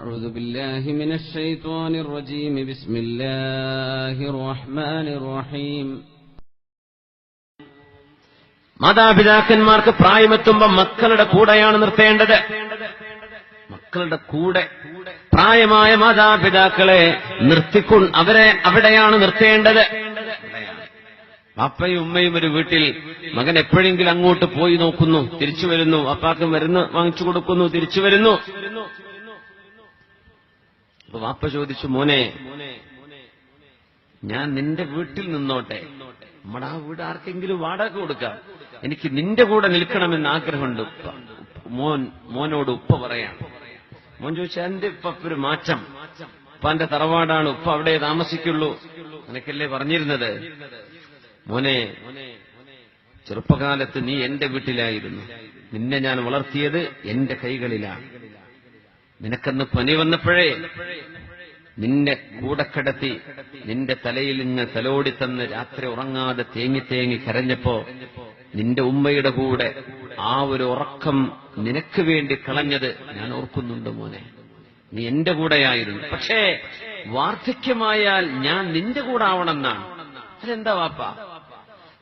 أعوذ بالله من الشيطان الرجيم بسم الله الرحمن الرحيم മാതാപിതാക്കന്മാർക്ക് പ്രായമെത്തുമ്പോൾ മക്കളുടെ കൂടെയാണ് നിർത്തേണ്ടത്. മക്കളുടെ കൂടെ പ്രായമായ മാതാപിതാക്കളെ അവരെ അവിടെയാണ് നിർത്തേണ്ടത്. അപ്പയും ഉമ്മയും ഒരു വീട്ടിൽ, മകൻ എപ്പോഴെങ്കിലും അങ്ങോട്ട് പോയി നോക്കുന്നു, തിരിച്ചു വരുന്നു, അപ്പാക്ക് മരുന്ന് വാങ്ങിച്ചു കൊടുക്കുന്നു, തിരിച്ചു വരുന്നു. അപ്പൊ വാപ്പ ചോദിച്ചു, മോനെ ഞാൻ നിന്റെ വീട്ടിൽ നിന്നോട്ടെ, നമ്മുടെ ആ വീട് ആർക്കെങ്കിലും വാടക കൊടുക്കാം, എനിക്ക് നിന്റെ കൂടെ നിൽക്കണമെന്ന് ആഗ്രഹമുണ്ട്. മോനോട് ഉപ്പ പറയാണ്. മോൻ ചോദിച്ചാൽ എന്റെ ഉപ്പ ഒരു മാറ്റം, ഉപ്പാന്റെ തറവാടാണ്, ഉപ്പ അവിടെ താമസിക്കുള്ളൂ, നിനക്കല്ലേ പറഞ്ഞിരുന്നത്. മോനെ, ചെറുപ്പകാലത്ത് നീ എന്റെ വീട്ടിലായിരുന്നു, നിന്നെ ഞാൻ വളർത്തിയത് എന്റെ കൈകളിലാണ്. നിനക്കന്ന് പനി വന്നപ്പോഴേ നിന്നെ കൂടെ കിടത്തി നിന്റെ തലയിൽ നിന്ന് തലോടി തന്ന് രാത്രി ഉറങ്ങാതെ തേങ്ങി തേങ്ങി കരഞ്ഞപ്പോ നിന്റെ ഉമ്മയുടെ കൂടെ ആ ഒരു ഉറക്കം നിനക്ക് വേണ്ടി കളഞ്ഞത് ഞാൻ ഓർക്കുന്നുണ്ട് മോനെ. നീ എന്റെ കൂടെയായിരുന്നു, പക്ഷേ വാർദ്ധക്യമായാൽ ഞാൻ നിന്റെ കൂടെ ആവണമെന്നാണ്. അതെന്താ വാപ്പ?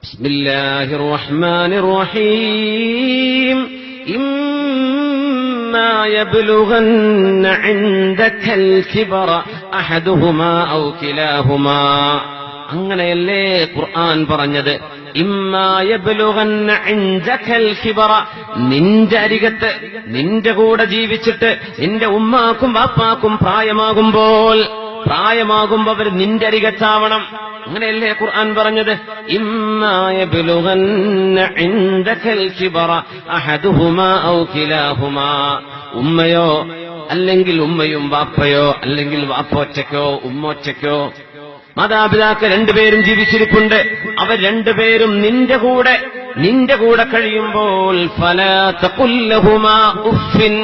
ബിസ്മില്ലാഹിർ റഹ്മാനിർ റഹീം. إما يبلغن عندك الكبر أحدهما أو كلاهما. അങ്ങനെയല്ലേ ഖുർആൻ പറഞ്ഞത്. ഇമ്മാ യബ്ലുഗന്ന ഇൻദകൽ കിബറ, നിന്റെ അരികത്ത് നിന്റെ കൂടെ ജീവിച്ചിട്ട് നിന്റെ ഉമ്മാക്കും വാപ്പാക്കും പ്രായമാകുമ്പോൾ അവർ നിന്റെ അരികത്താവണം. അങ്ങനെയല്ലേ ഖുർആൻ പറഞ്ഞത്. ഇമ്മാ യബ്ലുഗന്ന ഇൻദകൽ കിബറ അഹദുഹുമാ ഔ കിലാഹുമാ. ഉമ്മയോ അല്ലെങ്കിൽ ഉമ്മയും വാപ്പയോ അല്ലെങ്കിൽ വാപ്പ ഒറ്റയ്ക്കോ ഉമ്മ ഒറ്റയ്ക്കോ മാതാപിതാക്കൾ രണ്ടുപേരും ജീവിച്ചിരിപ്പുണ്ട്. അവർ രണ്ടുപേരും നിന്റെ കൂടെ കഴിയുമ്പോൾ ഫലാ തഖുൽ ലഹുമാ ഉഫ്ഫിൻ,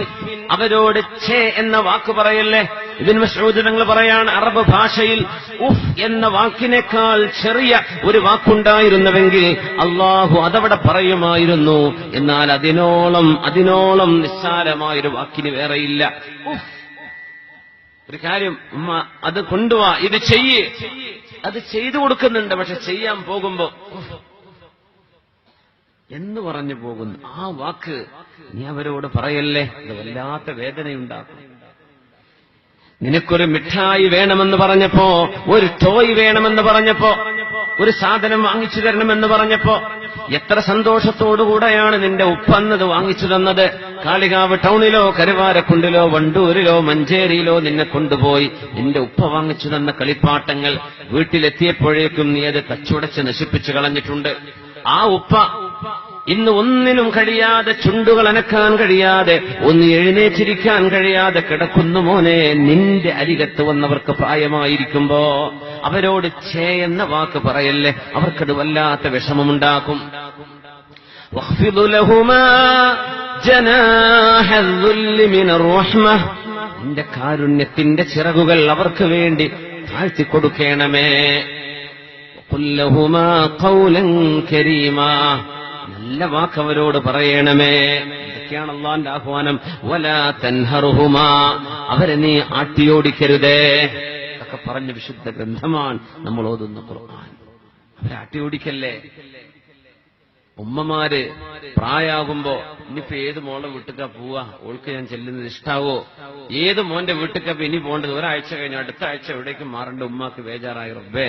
അവരോട് ഛേ എന്ന വാക്ക് പറയല്ലേ. ഇബ്നു മസ്ഊദ് തങ്ങൾ പറയാണ്, അറബ് ഭാഷയിൽ ഉഫ് എന്ന വാക്കിനേക്കാൾ ചെറിയ ഒരു വാക്കുണ്ടായിരുന്നുവെങ്കിൽ അള്ളാഹു അതവിടെ പറയുമായിരുന്നു. എന്നാൽ അതിനോളം നിസ്സാരമായൊരു വാക്കിന് വേറെയില്ല. ഉഫ്, ഒരു കാര്യം ഉമ്മ അത് കൊണ്ടുവാ, ഇത് ചെയ്യ്, അത് ചെയ്തു കൊടുക്കുന്നുണ്ട്, പക്ഷെ ചെയ്യാൻ പോകുമ്പോ എന്ന് പറഞ്ഞു പോകുന്നു. ആ വാക്ക് നീ അവരോട് പറയല്ലേ, അത് വല്ലാത്ത വേദനയുണ്ടാക്കും. നിനക്കൊരു മിഠായി വേണമെന്ന് പറഞ്ഞപ്പോ, ഒരു ടോയ് വേണമെന്ന് പറഞ്ഞപ്പോ, ഒരു സാധനം വാങ്ങിച്ചു തരണമെന്ന് പറഞ്ഞപ്പോ എത്ര സന്തോഷത്തോടുകൂടെയാണ് നിന്റെ ഉപ്പന്നത് വാങ്ങിച്ചു തന്നത്. കാളികാവ് ടൗണിലോ കരുവാരക്കുണ്ടിലോ വണ്ടൂരിലോ മഞ്ചേരിയിലോ നിന്നെ കൊണ്ടുപോയി നിന്റെ ഉപ്പ വാങ്ങിച്ചു തന്ന കളിപ്പാട്ടങ്ങൾ വീട്ടിലെത്തിയപ്പോഴേക്കും നീ അത് തച്ചുടച്ച് നശിപ്പിച്ചു കളഞ്ഞിട്ടുണ്ട്. ആ ഉപ്പ ഇന്ന് ഒന്നിനും കഴിയാതെ, ചുണ്ടുകൾ അനക്കാൻ കഴിയാതെ, ഒന്ന് എഴുന്നേറ്റിരിക്കാൻ കഴിയാതെ കിടക്കുന്നു. മോനെ, നിന്റെ അരികത്ത് വന്നവർക്ക് പ്രായമായിരിക്കുമ്പോ അവരോട് ഛേ എന്ന വാക്ക് പറയല്ലേ, അവർക്കത് വല്ലാത്ത വിഷമമുണ്ടാക്കും. വഖ്ഫിദ് ലഹുമാ ജനാഹ ദുല്ലി മിനർ റഹ്മ, നിന്റെ കാരുണ്യത്തിന്റെ ചിറകുകൾ അവർക്ക് വേണ്ടി താഴ്ത്തിക്കൊടുക്കണമേ. വഖുൽ ലഹുമാ ഖൗലൻ കരീമാ, നല്ല വാക്ക് അവരോട് പറയണമേ. ഇതൊക്കെയാണ് അല്ലാഹുവിന്റെ ആഹ്വാനം. വലാ തൻഹറുഹുമാ, അവരെ നീ ആട്ടിയോടിക്കരുതേ. ഇതൊക്കെ പറഞ്ഞ വിശുദ്ധ ഗ്രന്ഥമാണ് നമ്മൾ ഓതുന്ന ഖുർആൻ. അവരെ ആട്ടിയോടിക്കല്ലേ. ഉമ്മമാര് പ്രായാകുമ്പോ ഇനിയിപ്പോ ഏത് മോളെ വീട്ടുകാ പോവാ, ഓൾക്ക് ഞാൻ ചെല്ലുന്നത് ഇഷ്ടാവോ, ഏത് മോന്റെ വീട്ടുകാ ഇനി പോകേണ്ടത്, ഒരാഴ്ച കഴിഞ്ഞു അടുത്ത ആഴ്ച എവിടേക്കും മാറേണ്ട ഉമ്മാക്ക് ബേജാറായി. റബ്ബേ,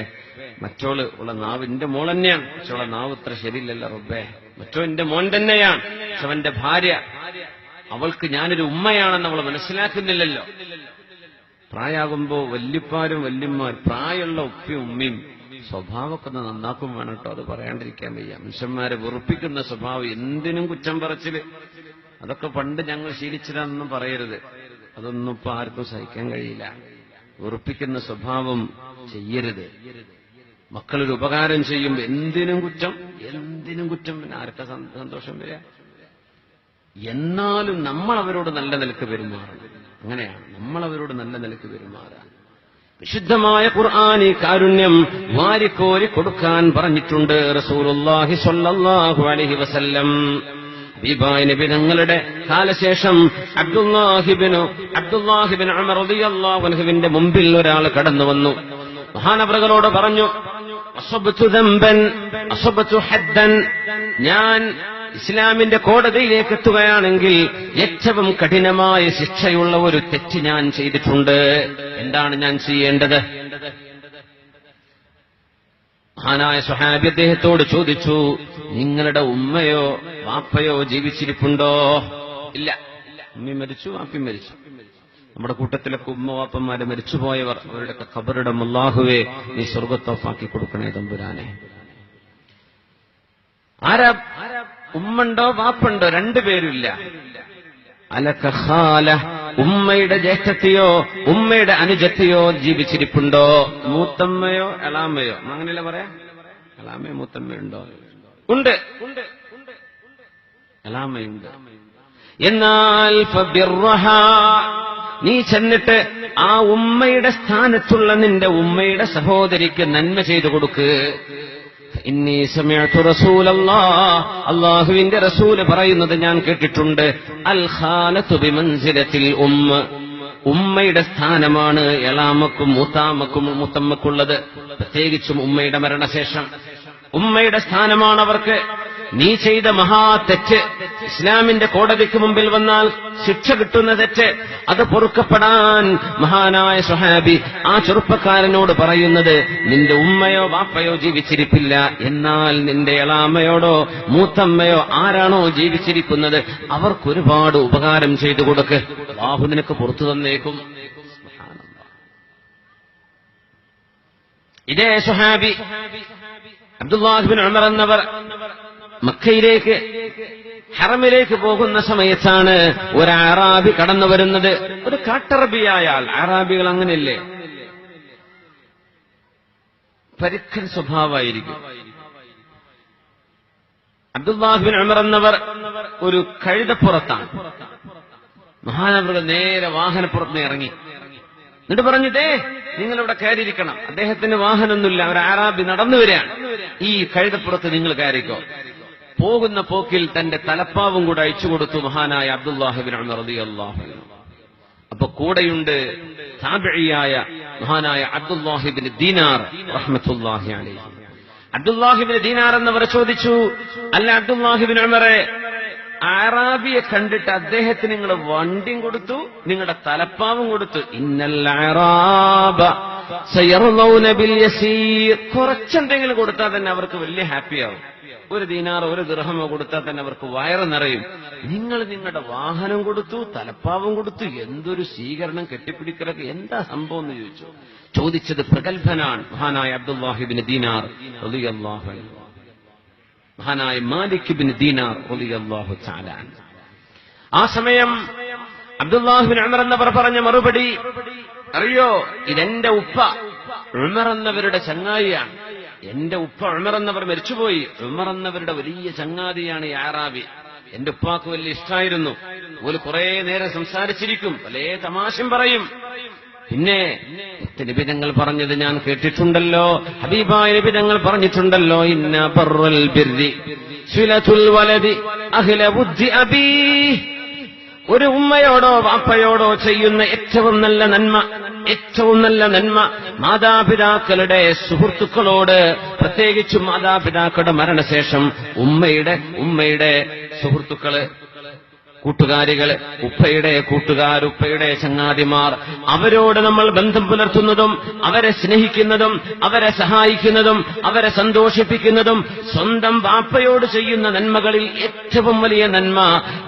മറ്റോള് ഉള്ള നാവ് എന്റെ മോൾ തന്നെയാണ്, പക്ഷെ ഉള്ള നാവ് ഇത്ര ശരിയില്ലല്ലോ റബ്ബേ. മറ്റോ എന്റെ മോൻ തന്നെയാണ്, പക്ഷെ അവന്റെ ഭാര്യ, അവൾക്ക് ഞാനൊരു ഉമ്മയാണെന്ന് അവൾ മനസ്സിലാക്കുന്നില്ലല്ലോ. പ്രായാകുമ്പോ വല്യപ്പാരും വല്യന്മാരും, പ്രായമുള്ള ഉപ്പയും ഉമ്മയും സ്വഭാവമൊക്കെ ഒന്ന് നന്നാക്കും വേണം കേട്ടോ. അത് പറയാണ്ടിരിക്കാൻ വയ്യ. മനുഷ്യന്മാരെ വെറുപ്പിക്കുന്ന സ്വഭാവം, എന്തിനും കുറ്റം പറച്ചില്, അതൊക്കെ പണ്ട് ഞങ്ങൾ ശീലിച്ചിട്ടാണെന്നും പറയരുത്. അതൊന്നും ഇപ്പൊ ആർക്കും സഹിക്കാൻ കഴിയില്ല. വെറുപ്പിക്കുന്ന സ്വഭാവം ചെയ്യരുത്. മക്കളൊരു ഉപകാരം ചെയ്യുമ്പോൾ എന്തിനും കുറ്റം, പിന്നെ ആർക്കാ സന്തോഷം വരിക? എന്നാലും നമ്മൾ അവരോട് നല്ല നിലക്ക് പെരുമാറണം. അങ്ങനെയാണ് നമ്മൾ അവരോട് നല്ല നിലക്ക് പെരുമാറാൻ. വിശുദ്ധമായ ഖുർആൻ ഈ കാരുണ്യം വാരിക്കോരി കൊടുക്കാൻ പറഞ്ഞിട്ടുണ്ട് റസൂലുള്ളാഹി സ്വല്ലല്ലാഹു അലൈഹി വസല്ലം. ഹബീബായ നബി തങ്ങളുടെ കാലശേഷം അബ്ദുല്ലാഹിബ്നു ഉമർ റളിയല്ലാഹു അൻഹുവിന്റെ മുമ്പിൽ ഒരാൾ കടന്നു വന്നു. മഹാനവറുകളോട് പറഞ്ഞു, അസബതു ദംബൻ അസബതു ഹദ്ദൻ, ഞാൻ ഇസ്ലാമിന്റെ കോടതിയിലേക്ക് എത്തുകയാണെങ്കിൽ ഏറ്റവും കഠിനമായ ശിക്ഷയുള്ള ഒരു തെറ്റ് ഞാൻ ചെയ്തിട്ടുണ്ട്. എന്താണ് ഞാൻ ചെയ്യേണ്ടത്? മഹാനായ സ്വഹാബി അദ്ദേഹത്തോട് ചോദിച്ചു, നിങ്ങളുടെ ഉമ്മയോ വാപ്പയോ ജീവിച്ചിരിപ്പുണ്ടോ? ഇല്ല, ഉമ്മയും മരിച്ചു, വാപ്പയും മരിച്ചു. നമ്മുടെ കൂട്ടത്തിലൊക്കെ ഉമ്മ വാപ്പന്മാരെ മരിച്ചുപോയവർ, അവരുടെയൊക്കെ ഖബറിടം അല്ലാഹുവേ നീ സ്വർഗ്ഗത്തോഫാക്കി കൊടുക്കണേ തമ്പുരാനെ. ആരാ ഉമ്മണ്ടോ വാപ്പുണ്ടോ? രണ്ടുപേരുമില്ല. അലക ഖാല, ഉമ്മയുടെ ജ്യേഷ്ഠത്തെയോ ഉമ്മയുടെ അനുജത്തെയോ ജീവിച്ചിരിപ്പുണ്ടോ? മൂത്തമ്മയോ എളാമയോ? അങ്ങനെയല്ല പറയാ, എളാമയോ മൂത്തമ്മയുണ്ടോ? ഉണ്ട്, എളാമയുണ്ട്. എന്നാൽ ഫബിർറഹ, നീ ചെന്നിട്ട് ആ ഉമ്മയുടെ സ്ഥാനത്തുള്ള നിന്റെ ഉമ്മയുടെ സഹോദരിക്ക് നന്മ ചെയ്തു കൊടുക്ക്. ഇന്നി സമിഅതു റസൂലല്ലാഹ്, അല്ലാഹുവിന്റെ റസൂൽ പറയുന്നത് ഞാൻ കേട്ടിട്ടുണ്ട്, അൽ ഖാലതു ബിമൻസിലത്തിൽ ഉമ്മ, ഉമ്മയുടെ സ്ഥാനമാണ് എളാമക്കും മൂത്തമ്മക്കുള്ളത്. പ്രത്യേകിച്ചും ഉമ്മയുടെ മരണശേഷം ഉമ്മയുടെ സ്ഥാനമാണ് അവർക്ക്. നീ ചെയ്ത മഹാ തെറ്റ്, ഇസ്ലാമിന്റെ കോടതിക്ക് മുമ്പിൽ വന്നാൽ ശിക്ഷ കിട്ടുന്ന തെറ്റ്, അത് പൊറുക്കപ്പെടാൻ മഹാനായ സ്വഹാബി ആ ചെറുപ്പക്കാരനോട് പറയുന്നത്, നിന്റെ ഉമ്മയോ വാപ്പയോ ജീവിച്ചിരിപ്പില്ല, എന്നാൽ നിന്റെ എളാമയോടോ മൂത്തമ്മയോ ആരാണോ ജീവിച്ചിരിക്കുന്നത് അവർക്കൊരുപാട് ഉപകാരം ചെയ്തു കൊടുക്ക്, അല്ലാഹു നിനക്ക് പുറത്തു തന്നേക്കും. ഇതേ സ്വഹാബി അബ്ദുല്ലാഹിബ്നു ഉമർ എന്നവർ മക്കയിലേക്ക് ഹറമിലേക്ക് പോകുന്ന സമയത്താണ് ഒരു അറാബി കടന്നു വരുന്നത്. ഒരു കാട്ടറബിയായ ആൾ. അറാബികൾ അങ്ങനെയല്ലേ, പരുക്കൻ സ്വഭാവമായിരിക്കും. അബ്ദുല്ലാഹിബ്നു ഉമർ എന്നവർ ഒരു കഴുതപ്പുറത്താണ്. മഹാനവറുകൾ നേരെ വാഹനപ്പുറത്ത് ഇറങ്ങി. എന്നിട്ട് പറഞ്ഞു, ദേ നിങ്ങളിവിടെ കയറിയിരിക്കണം. അദ്ദേഹത്തിന് വാഹനമൊന്നുമില്ല, ഒരു അറാബി നടന്നു വരികയാണ്. ഈ കഴുതപ്പുറത്ത് നിങ്ങൾ കയറിക്കോ. പോകുന്ന പോക്കിൽ തന്റെ തലപ്പാവും കൂടെ അയച്ചു കൊടുത്തു മഹാനായ അബ്ദുല്ലാഹിബ്നു ഉമർ റളിയല്ലാഹു അൻഹു. അപ്പൊ കൂടെയുണ്ട് താബിഈയായ മഹാനായ അബ്ദുല്ലാഹിബ്നു ദീനാർ റഹ്മത്തുള്ളാഹി അലൈഹി. അബ്ദുല്ലാഹിബ്നു ദീനാർ എന്നവർ ചോദിച്ചു, അല്ല അബ്ദുല്ലാഹിബ്നു ഉമറെ, അറാബിയെ കണ്ടിട്ട് അദ്ദേഹത്തിന് നിങ്ങൾ വണ്ടിയും കൊടുത്തു, നിങ്ങളുടെ തലപ്പാവും കൊടുത്തു. ഇന്നൽ അറാബ സയർളൗന ബിൽ യസീർ, കുറച്ചെന്തെങ്കിലും കൊടുത്താൽ തന്നെ അവർക്ക് വലിയ ഹാപ്പിയാവും. ഒരു ദീനാറോ ഒരു ദിർഹമോ കൊടുത്താൽ തന്നെ അവർക്ക് വയറ് നിറയും. നിങ്ങൾ നിങ്ങളുടെ വാഹനം കൊടുത്തു, തലപ്പാവും കൊടുത്തു, എന്തൊരു സ്വീകരണം, കെട്ടിപ്പിടിക്കലൊക്കെ, എന്താ സംഭവം എന്ന് ചോദിച്ചു. ചോദിച്ചത് പ്രഗത്ഭനാണ് മഹാനായ അബ്ദുല്ലാഹിബ്നു ദീനാർ റളിയല്ലാഹു അൻഹു, മഹാനായ മാലിക് ഇബ്നു ദീനാർ റളിയല്ലാഹു തആല അൻഹു. ആ സമയം അബ്ദുല്ലാഹിബ്നു ഉമർ എന്നവർ പറഞ്ഞ മറുപടി അറിയോ, ഇതെന്റെ ഉപ്പ ഉമർ എന്നവരുടെ ചങ്ങാതിയാണ്. എന്റെ ഉപ്പ ഉമർ എന്നവർ മരിച്ചുപോയി. ഉമർ എന്നവരുടെ വലിയ ചങ്ങാതിയാണ് ഈ അറാബി. എന്റെ ഉപ്പാക്ക് വലിയ ഇഷ്ടമായിരുന്നു. ഒരു കുറെ നേരം സംസാരിച്ചിരിക്കും, പല തമാശയും പറയും. പിന്നെ നബിതങ്ങൾ പറഞ്ഞത് ഞാൻ കേട്ടിട്ടുണ്ടല്ലോ, ഹബീബായ നബിതങ്ങൾ പറഞ്ഞിട്ടുണ്ടല്ലോ, ഇന്ന ബർറൽ ബിർരി സിലതുൽ വലദി അഹ്ല ബുദ്ദി അബീ, ഒരു ഉമ്മയോടോ വാപ്പയോടോ ചെയ്യുന്ന ഏറ്റവും നല്ല നന്മ മാതാപിതാക്കളുടെ സുഹൃത്തുക്കളോട്, പ്രത്യേകിച്ചും മാതാപിതാക്കളുടെ മരണശേഷം ഉമ്മയുടെ സുഹൃത്തുക്കള്, കൂട്ടുകാരികള്, ഉപ്പയുടെ കൂട്ടുകാർ, ഉപ്പയുടെ ചങ്ങാതിമാർ, അവരോട് നമ്മൾ ബന്ധം പുലർത്തുന്നതും അവരെ സ്നേഹിക്കുന്നതും അവരെ സഹായിക്കുന്നതും അവരെ സന്തോഷിപ്പിക്കുന്നതും സ്വന്തം വാപ്പയോട് ചെയ്യുന്ന നന്മകളിൽ ഏറ്റവും വലിയ നന്മ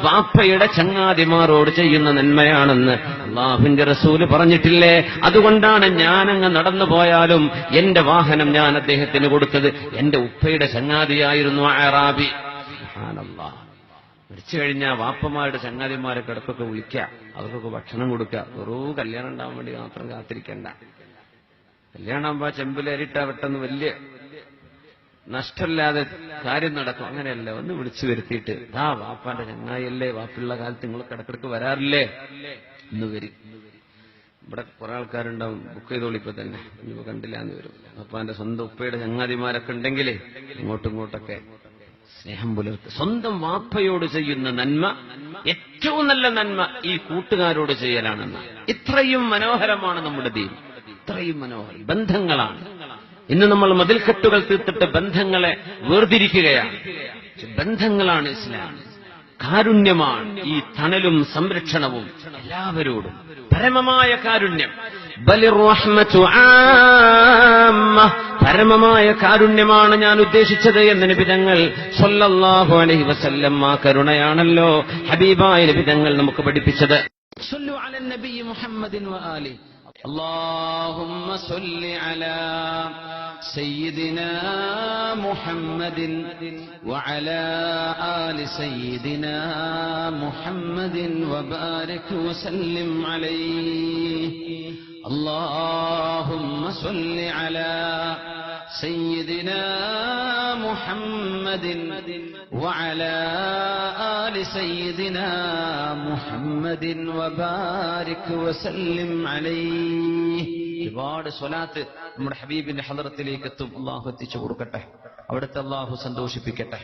വാപ്പയുടെ ചങ്ങാതിമാരോട് ചെയ്യുന്ന നന്മയാണെന്ന് അല്ലാഹുവിന്റെ റസൂല് പറഞ്ഞിട്ടില്ലേ? അതുകൊണ്ടാണ് ഞാനങ്ങ് നടന്നു പോയാലും എന്റെ വാഹനം ഞാൻ അദ്ദേഹത്തിന് കൊടുത്തത്. എന്റെ ഉപ്പയുടെ ചങ്ങാതിയായിരുന്നു അറാബി. സുബ്ഹാനല്ലാഹ്. മരിച്ചു കഴിഞ്ഞാൽ വാപ്പമാരുടെ ചങ്ങാതിമാരെ കിടക്കൊക്കെ വിളിക്കുക, അവർക്കൊക്കെ ഭക്ഷണം കൊടുക്കുക. വെറും കല്യാണം ഉണ്ടാവാൻ വേണ്ടി മാത്രം കാത്തിരിക്കണ്ട. കല്യാണം ആകുമ്പോ ചെമ്പിലേറിട്ട പെട്ടെന്ന് വലിയ നഷ്ടമില്ലാതെ കാര്യം നടക്കും. അങ്ങനെയല്ല, ഒന്ന് വിളിച്ചു വരുത്തിയിട്ട്, വാപ്പാന്റെ ചങ്ങായിയല്ലേ, വാപ്പുള്ള കാലത്ത് നിങ്ങൾ കിടക്കിടക്ക് വരാറില്ലേ, ഇന്ന് വരും. ഇവിടെ കുറെ ആൾക്കാരുണ്ടാവും, ബുക്ക് ചെയ്തോളി ഇപ്പൊ തന്നെ, ഇനിയിപ്പോ കണ്ടില്ല എന്ന് വരും. വാപ്പാന്റെ സ്വന്തം ഉപ്പയുടെ ചങ്ങാതിമാരൊക്കെ ഉണ്ടെങ്കിലേ ഇങ്ങോട്ടും ഇങ്ങോട്ടൊക്കെ സ്നേഹം പുലർത്തുക. സ്വന്തം വാപ്പയോട് ചെയ്യുന്ന നന്മ, ഏറ്റവും നല്ല നന്മ ഈ കൂട്ടുകാരോട് ചെയ്യലാണെന്ന്. ഇത്രയും മനോഹരമാണ് നമ്മുടെ ദീൻ, ഇത്രയും മനോഹരം. ബന്ധങ്ങളാണ്. ഇന്ന് നമ്മൾ മതിൽക്കെട്ടുകൾ തീർത്തിട്ട് ബന്ധങ്ങളെ വേർതിരിക്കുകയാണ്. ബന്ധങ്ങളാണ് ഇസ്ലാം. കാരുണ്യമാണ് ഈ തണലും സംരക്ഷണവും എല്ലാവരോടും. പരമമായ കാരുണ്യം. പരമമായ കാരുണ്യമാണ് ഞാൻ ഉദ്ദേശിച്ചത് എന്ന് നബി തങ്ങൾ സ്വല്ലല്ലാഹു അലൈഹി വസല്ലം ആ കരുണയാണല്ലോ ഹബീബായ നബി തങ്ങൾ നമുക്ക് പഠിപ്പിച്ചത്. സ്വല്ലു അലൻ നബി മുഹമ്മദിൻ വആലി. اللهم صل على سيدنا محمد وعلى آل سيدنا محمد وبارك وسلم عليه. اللهم صل على سيدنا محمد وعلى آل سيدنا محمد وبارك وسلم عليه. ഒരുപാട് സ്വലാത്ത് നമ്മുടെ ഹബീബിന്റെ ഹളറത്തിലേക്ക് എത്തും. അള്ളാഹു എത്തിച്ചു കൊടുക്കട്ടെ, അവിടുത്തെ അള്ളാഹു സന്തോഷിപ്പിക്കട്ടെ.